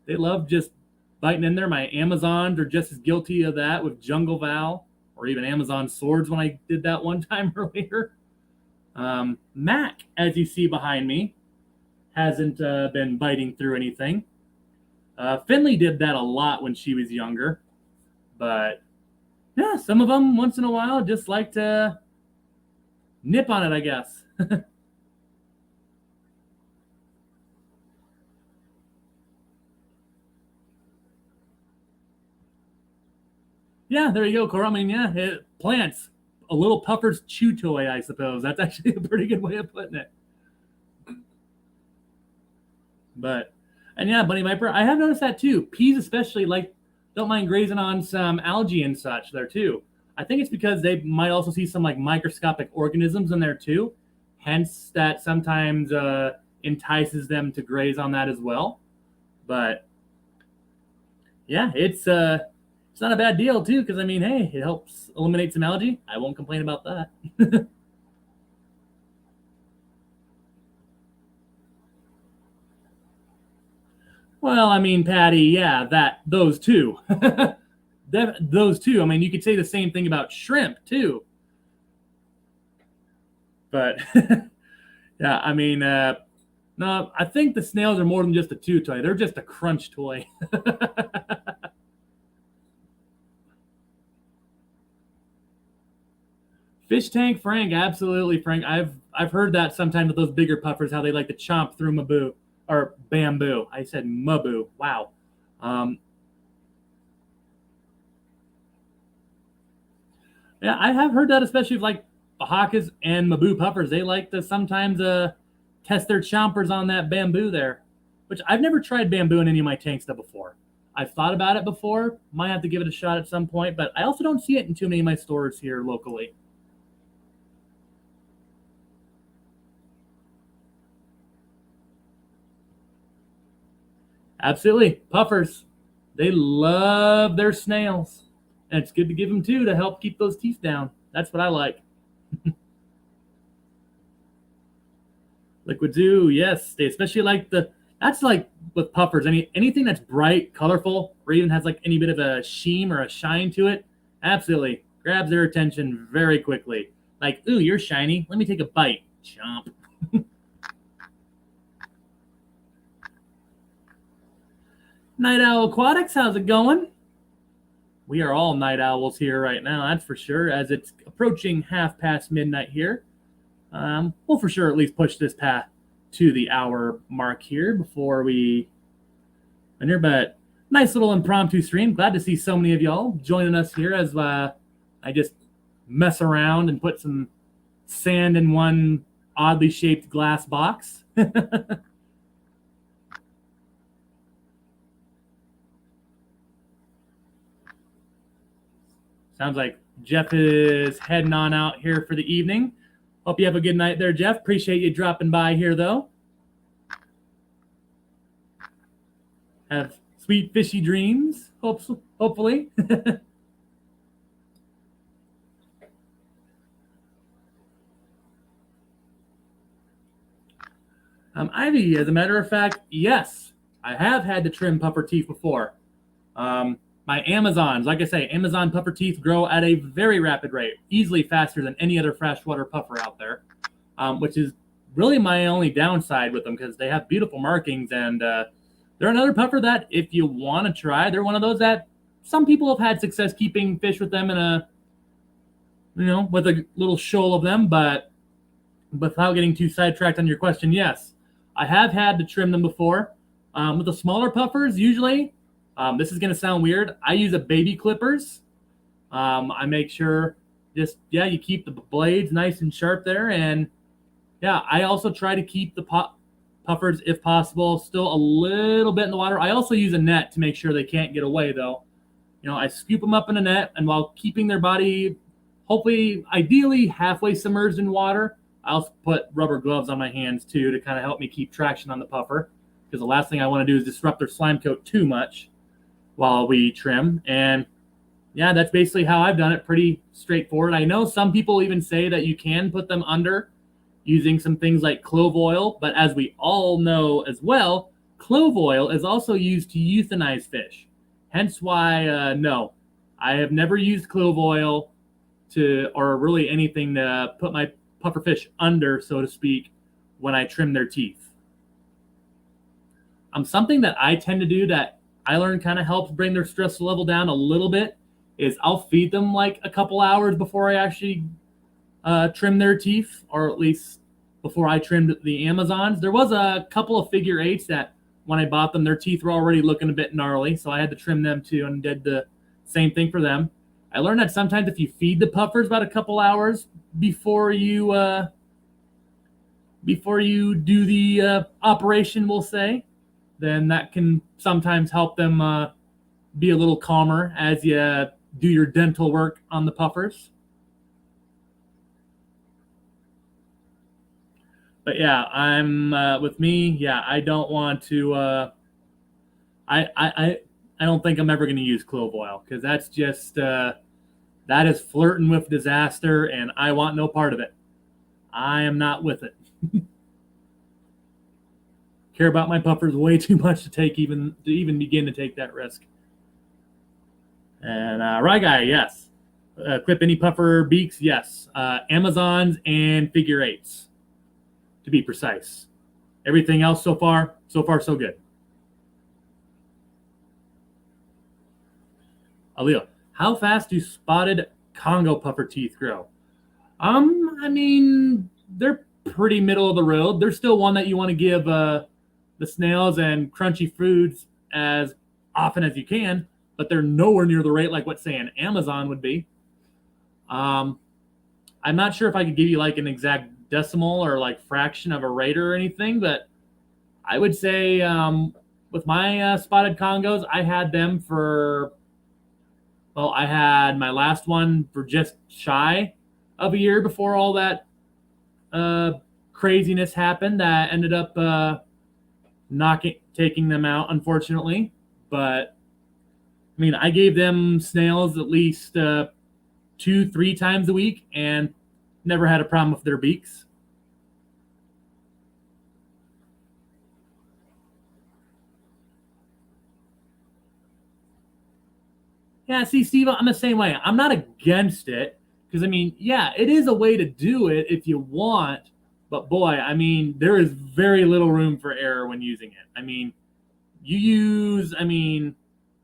They loved just biting in there. My Amazons are just as guilty of that with Jungle Val or even Amazon swords when I did that one time earlier. Mac, as you see behind me, hasn't been biting through anything. Finley did that a lot when she was younger. But yeah, some of them once in a while just like to nip on it, I guess. Yeah, there you go, Cora. I mean, yeah, plants. A little puffer's chew toy, I suppose. That's actually a pretty good way of putting it. But, and yeah, Bunny Viper, I have noticed that too. Peas, especially, like, don't mind grazing on some algae and such there too. I think it's because they might also see some like microscopic organisms in there too. Hence, that sometimes entices them to graze on that as well. But yeah, it's not a bad deal too, because I mean, hey, it helps eliminate some algae. I won't complain about that. Well, I mean, Patty, yeah, that those two, those two. I mean, you could say the same thing about shrimp too. But yeah, I mean, no, I think the snails are more than just a chew toy. They're just a crunch toy. Fish tank Frank, absolutely, Frank. I've heard that sometimes with those bigger puffers, how they like to chomp through Mabu or bamboo. I said Mabu. Wow. Um, yeah, I have heard that, especially with like Oaxacas and Mabu puffers. They like to sometimes test their chompers on that bamboo there, which I've never tried bamboo in any of my tanks though before. I've thought about it before. Might have to give it a shot at some point, but I also don't see it in too many of my stores here locally. Absolutely. Puffers, they love their snails. And it's good to give them too to help keep those teeth down. That's what I like. Liquid Zoo, yes. They especially like that's like with puffers. Anything that's bright, colorful, or even has like any bit of a sheen or a shine to it, absolutely grabs their attention very quickly. Like, ooh, you're shiny. Let me take a bite. Chomp. Night Owl Aquatics, how's it going? We are all night owls here right now, that's for sure, as it's approaching half past midnight here. We'll for sure at least push this path to the hour mark here before we enter, but nice little impromptu stream. Glad to see so many of y'all joining us here as I just mess around and put some sand in one oddly shaped glass box. Sounds like Jeff is heading on out here for the evening. Hope you have a good night there, Jeff. Appreciate you dropping by here, though. Have sweet fishy dreams, hopefully. Ivy, as a matter of fact, yes, I have had to trim puffer teeth before. My Amazons, like I say, Amazon puffer teeth grow at a very rapid rate, easily faster than any other freshwater puffer out there, which is really my only downside with them because they have beautiful markings, and they're another puffer that if you want to try, they're one of those that some people have had success keeping fish with them in a, with a little shoal of them, but without getting too sidetracked on your question, yes, I have had to trim them before. With the smaller puffers, usually, this is going to sound weird. I use a baby clippers. I make sure you keep the blades nice and sharp there. And yeah, I also try to keep the puffers, if possible, still a little bit in the water. I also use a net to make sure they can't get away, though. I scoop them up in a net, and while keeping their body, hopefully, ideally, halfway submerged in water, I also put rubber gloves on my hands, too, to kind of help me keep traction on the puffer, because the last thing I want to do is disrupt their slime coat too much while we trim. And yeah, that's basically how I've done it. Pretty straightforward. I know some people even say that you can put them under using some things like clove oil, but as we all know as well, clove oil is also used to euthanize fish. Hence why, no, I have never used clove oil or really anything to put my puffer fish under, so to speak, when I trim their teeth. Something that I tend to do that I learned kind of helps bring their stress level down a little bit is I'll feed them like a couple hours before I actually trim their teeth, or at least before I trimmed the Amazons. There was a couple of figure eights that when I bought them, their teeth were already looking a bit gnarly, so I had to trim them too and did the same thing for them. I learned that sometimes if you feed the puffers about a couple hours before you do the operation, we'll say, then that can sometimes help them be a little calmer as you do your dental work on the puffers. But yeah, I'm with me. Yeah, I don't want to. I don't think I'm ever going to use clove oil, because that's just that is flirting with disaster, and I want no part of it. I am not with it. Care about my puffers way too much to even begin to take that risk. And Rye Guy, yes. Clip any puffer beaks, yes. Amazons and figure eights, to be precise. Everything else so far, so good. Alil, how fast do spotted Congo puffer teeth grow? I mean, they're pretty middle of the road. They're still one that you want to give the snails and crunchy foods as often as you can, but they're nowhere near the rate like what, say, an Amazon would be. I'm not sure if I could give you like an exact decimal or like fraction of a rate or anything, but I would say with my spotted Congos, I had them I had my last one for just shy of a year before all that craziness happened that ended up taking them out, unfortunately. But I mean, I gave them snails at least 2-3 times a week and never had a problem with their beaks. Yeah, see, Steve, I'm the same way. I'm not against it because, I mean, yeah, it is a way to do it if you want. But boy, I mean, there is very little room for error when using it. I mean, you use, I mean,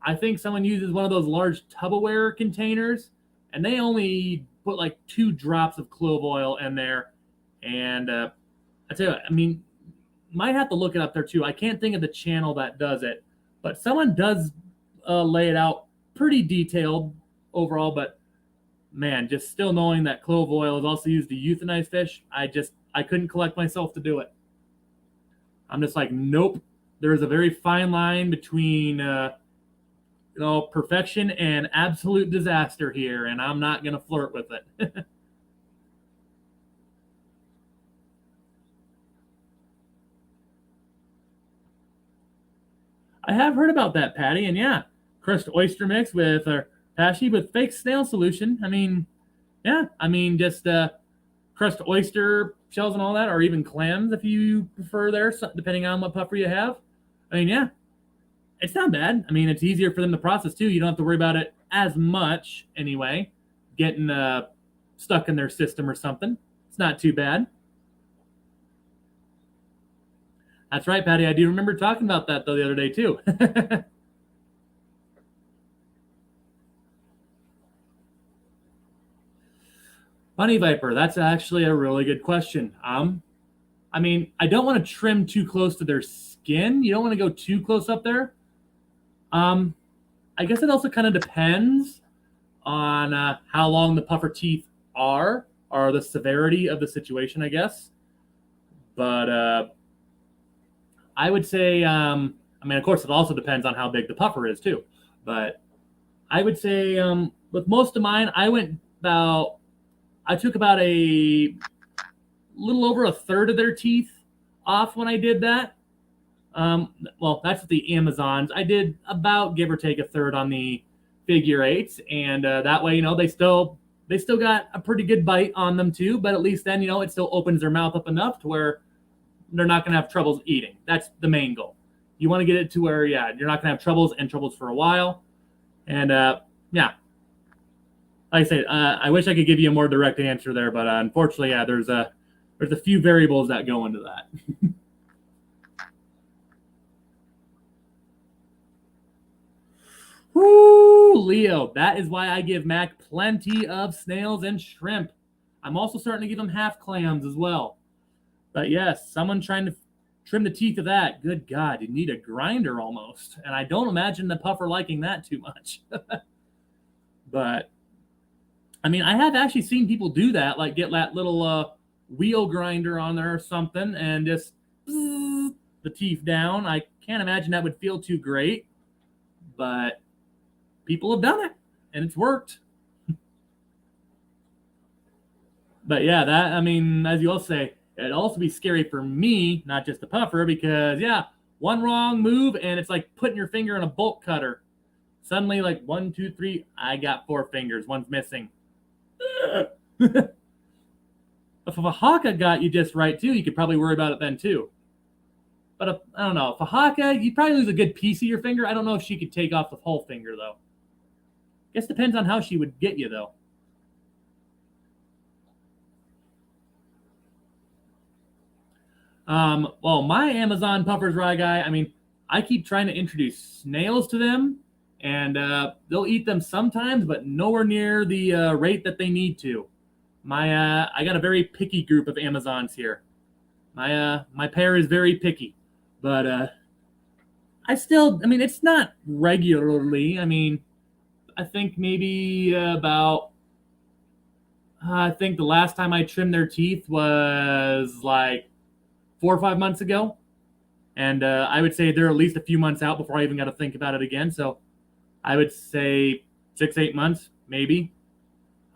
I think someone uses one of those large Tupperware containers, and they only put like 2 drops of clove oil in there. And I tell you what, I mean, might have to look it up there too. I can't think of the channel that does it, but someone does lay it out pretty detailed overall. But man, just still knowing that clove oil is also used to euthanize fish, I couldn't collect myself to do it. I'm just like, nope. There's a very fine line between perfection and absolute disaster here, and I'm not gonna flirt with it. I have heard about that, Patty, and yeah, crushed oyster mix with pashy with fake snail solution. I mean, yeah, I mean just crushed oyster shells and all that, or even clams if you prefer there, depending on what puffer you have. I mean, yeah, it's not bad. I mean, it's easier for them to process too. You don't have to worry about it as much anyway, getting stuck in their system or something. It's not too bad. That's right, Patty. I do remember talking about that though the other day too. Bunny viper. That's actually a really good question. I mean, I don't want to trim too close to their skin. You don't want to go too close up there. Um, I guess it also kind of depends on how long the puffer teeth are, or the severity of the situation, I guess. But I would say, I mean, of course, it also depends on how big the puffer is too. But I would say, with most of mine, I took about a little over a third of their teeth off when I did that. Well, that's with the Amazons. I did about give or take a third on the figure eights, and that way, they still got a pretty good bite on them too. But at least then, it still opens their mouth up enough to where they're not going to have troubles eating. That's the main goal. You want to get it to where, yeah, you're not going to have troubles for a while. And yeah, like I said, I wish I could give you a more direct answer there, but unfortunately, yeah, there's a few variables that go into that. Woo, Leo, that is why I give Mac plenty of snails and shrimp. I'm also starting to give him half clams as well. But yes, someone trying to trim the teeth of that, good God, you need a grinder almost. And I don't imagine the puffer liking that too much. But I mean, I have actually seen people do that, like get that little wheel grinder on there or something and just the teeth down. I can't imagine that would feel too great, but people have done it and it's worked. But yeah, I mean, as you all say, it'd also be scary for me, not just the puffer, because yeah, one wrong move and it's like putting your finger in a bolt cutter. Suddenly, like 1, 2, 3, I got 4 fingers, one's missing. If a haka got you just right too, you could probably worry about it then too. But I don't know, if a haka, you'd probably lose a good piece of your finger. I don't know if she could take off the whole finger though. Guess depends on how she would get you though. Well, my Amazon puffers rye guy, I mean, I keep trying to introduce snails to them, and they'll eat them sometimes, but nowhere near the rate that they need to. I got a very picky group of Amazons here. My pair is very picky, but I mean, it's not regularly. I mean, I think maybe about. I think the last time I trimmed their teeth was like 4 or 5 months ago, and I would say they're at least a few months out before I even got to think about it again. So I would say 6, 8 months, maybe.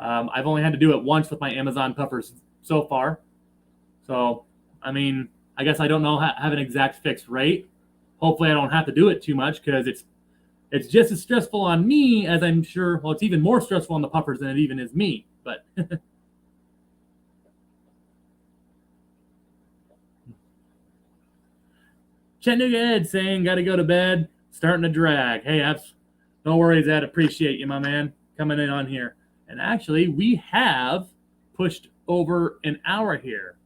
I've only had to do it once with my Amazon puffers so far. So, I mean, I guess I don't know have an exact fixed rate. Hopefully, I don't have to do it too much because it's just as stressful on me as I'm sure. Well, it's even more stressful on the puffers than it even is me. But Chattanooga Ed saying, "Got to go to bed. Starting to drag." Hey, no worries, Ed. Appreciate you, my man, coming in on here. And actually, we have pushed over an hour here.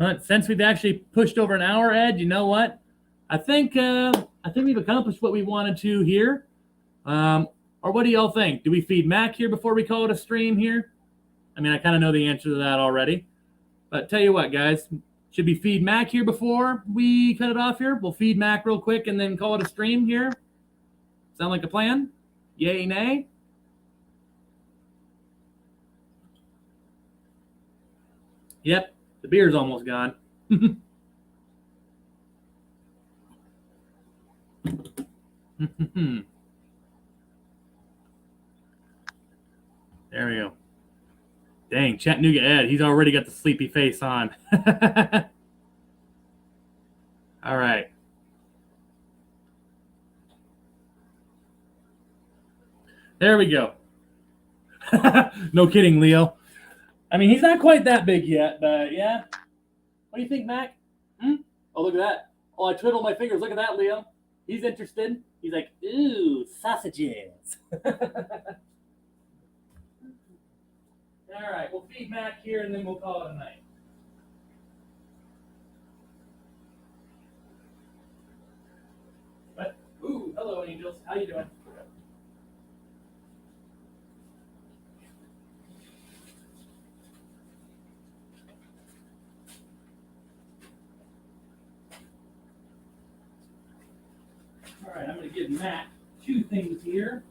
But since we've actually pushed over an hour, Ed, you know what? I think we've accomplished what we wanted to here. Or what do y'all think? Do we feed Mac here before we call it a stream here? I mean, I kind of know the answer to that already. But tell you what, guys, should we feed Mac here before we cut it off here? We'll feed Mac real quick and then call it a stream here. Sound like a plan? Yay, nay? Yep, the beer's almost gone. There we go. Dang, Chattanooga Ed, he's already got the sleepy face on. All right. There we go. No kidding, Leo. I mean, he's not quite that big yet, but yeah. What do you think, Mac? Oh, look at that. Oh, I twiddled my fingers. Look at that, Leo. He's interested. He's like, ooh, sausages. All right, we'll feed Mac here, and then we'll call it a night. But, ooh, hello, angels. How you doing? All right, I'm going to give Mac two things here.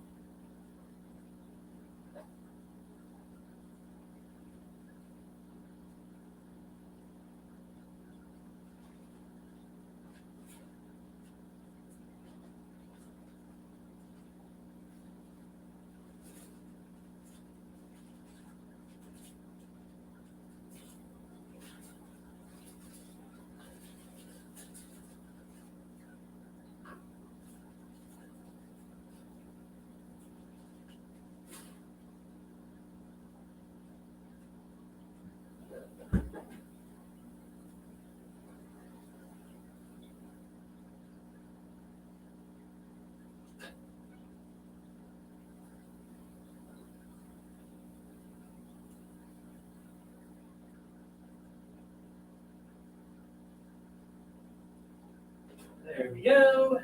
There we go.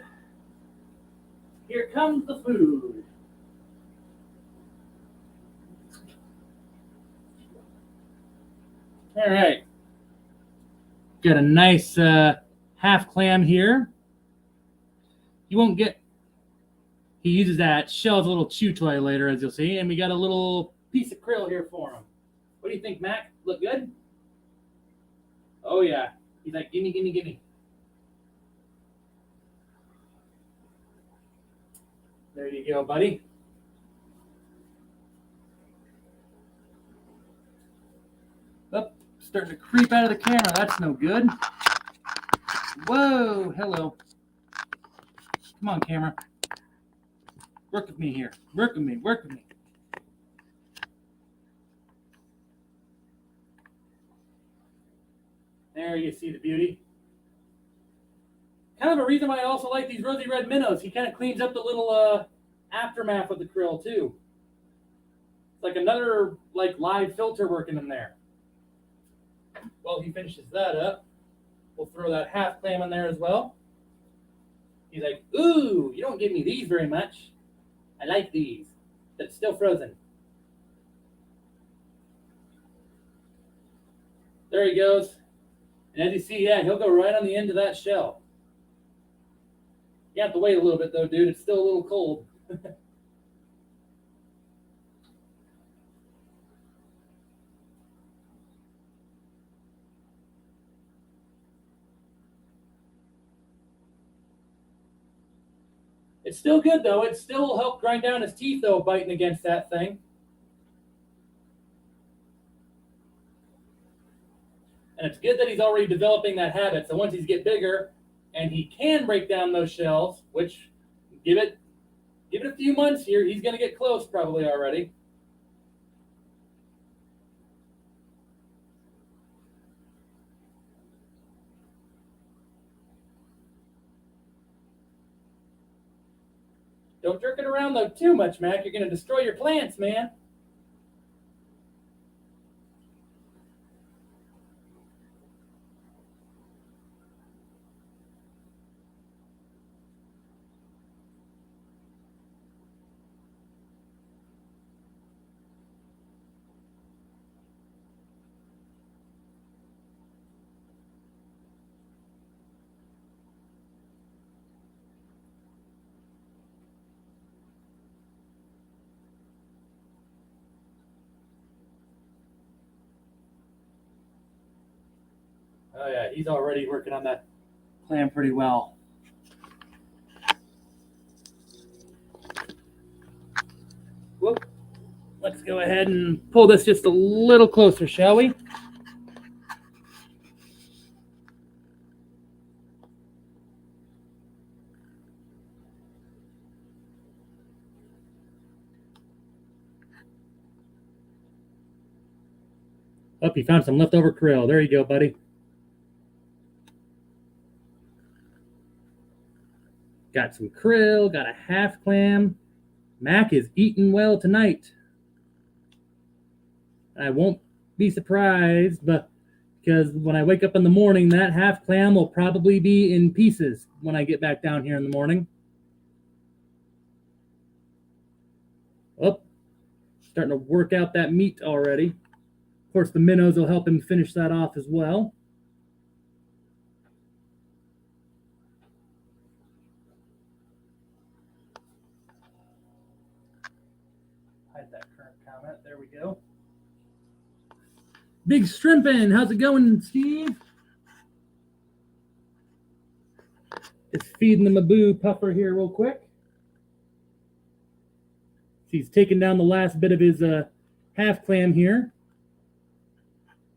Here comes the food. All right. Got a nice half clam here. You won't get, he uses that shell as a little chew toy later, as you'll see. And we got a little piece of krill here for him. What do you think, Mac? Look good? Oh, yeah. He's like, gimme, gimme, gimme. There you go, buddy. Oh, starting to creep out of the camera. That's no good. Whoa, hello. Come on, camera. Work with me here. Work with me. Work with me. There you see the beauty. Kind of a reason why I also like these rosy red minnows. He kind of cleans up the little aftermath of the krill too. It's like another live filter working in there. While he finishes that up, we'll throw that half clam in there as well. He's like, ooh, you don't give me these very much. I like these. That's still frozen. There he goes. And as you see, yeah, he'll go right on the end of that shell. You have to wait a little bit though, dude. It's still a little cold. It's still good though. It still helped grind down his teeth though, biting against that thing. And it's good that he's already developing that habit. So once he's get bigger and he can break down those shells, which give it a few months here, he's going to get close probably already. Don't jerk it around though too much, Mac. You're going to destroy your plants, man. Oh yeah, he's already working on that clam pretty well. Whoop. Let's go ahead and pull this just a little closer, shall we? Oh, you found some leftover krill. There you go, buddy. Got some krill, got a half clam. Mac is eating well tonight. I won't be surprised, but because when I wake up in the morning, that half clam will probably be in pieces when I get back down here in the morning. Oh, starting to work out that meat already. Of course, the minnows will help him finish that off as well. Hide that current comment. There we go. Big Shrimpin', how's it going, Steve? Just feeding the Maboo puffer here real quick. He's taking down the last bit of his half clam here.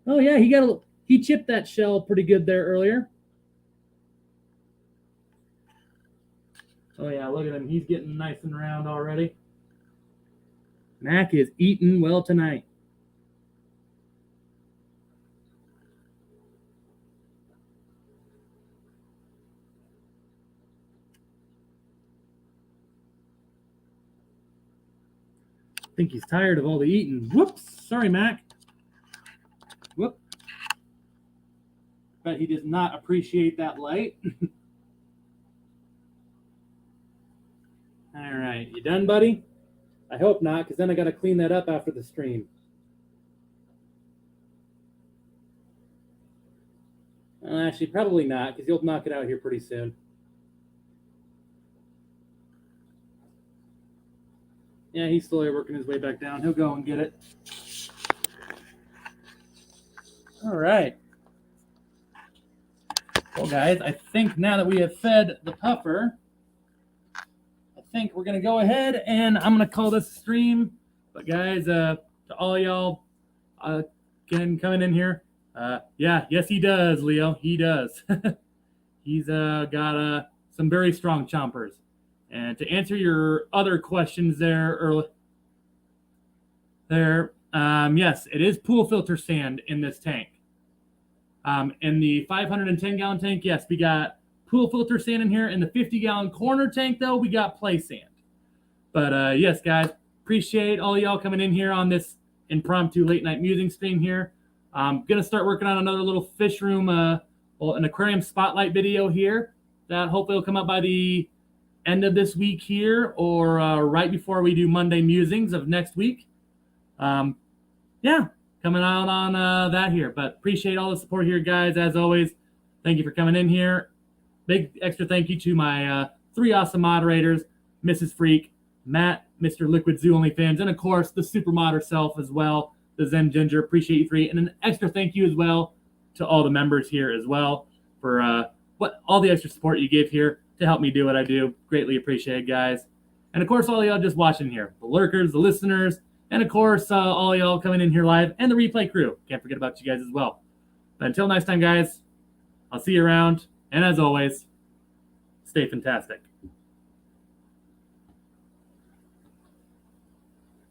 Oh yeah, he chipped that shell pretty good there earlier. Oh yeah, look at him. He's getting nice and round already. Mac is eating well tonight. I think he's tired of all the eating. Whoops. Sorry, Mac. Whoop. Bet he does not appreciate that light. All right. You done, buddy? I hope not, because then I got to clean that up after the stream. Actually, probably not, because you'll knock it out here pretty soon. Yeah, he's slowly working his way back down. He'll go and get it. All right. Well, guys, I think now that we have fed the puffer, I think we're going to go ahead and I'm going to call this a stream. But, guys, to all y'all coming in here, yes, he does, Leo. He does. He's got some very strong chompers. And to answer your other questions there, yes, it is pool filter sand in this tank. In the 510-gallon tank, yes, we got pool filter sand in here. In the 50-gallon corner tank, though, we got play sand. But yes, guys, appreciate all y'all coming in here on this impromptu late night musing stream here. I'm gonna start working on another little fish room, an aquarium spotlight video here that hopefully will come up by the end of this week here, or right before we do Monday musings of next week. Yeah, coming out on that here. But appreciate all the support here, guys. As always, thank you for coming in here. Big extra thank you to my 3 awesome moderators, Mrs. Freak, Matt, Mr. Liquid Zoo OnlyFans, and of course the super mod herself as well, the Zen Ginger. Appreciate you 3, and an extra thank you as well to all the members here as well for all the extra support you give here to help me do what I do. Greatly appreciate it, guys. And of course, all y'all just watching here, the lurkers, the listeners, and of course, all y'all coming in here live, and the replay crew. Can't forget about you guys as well. But until next time, guys, I'll see you around. And as always, stay fantastic.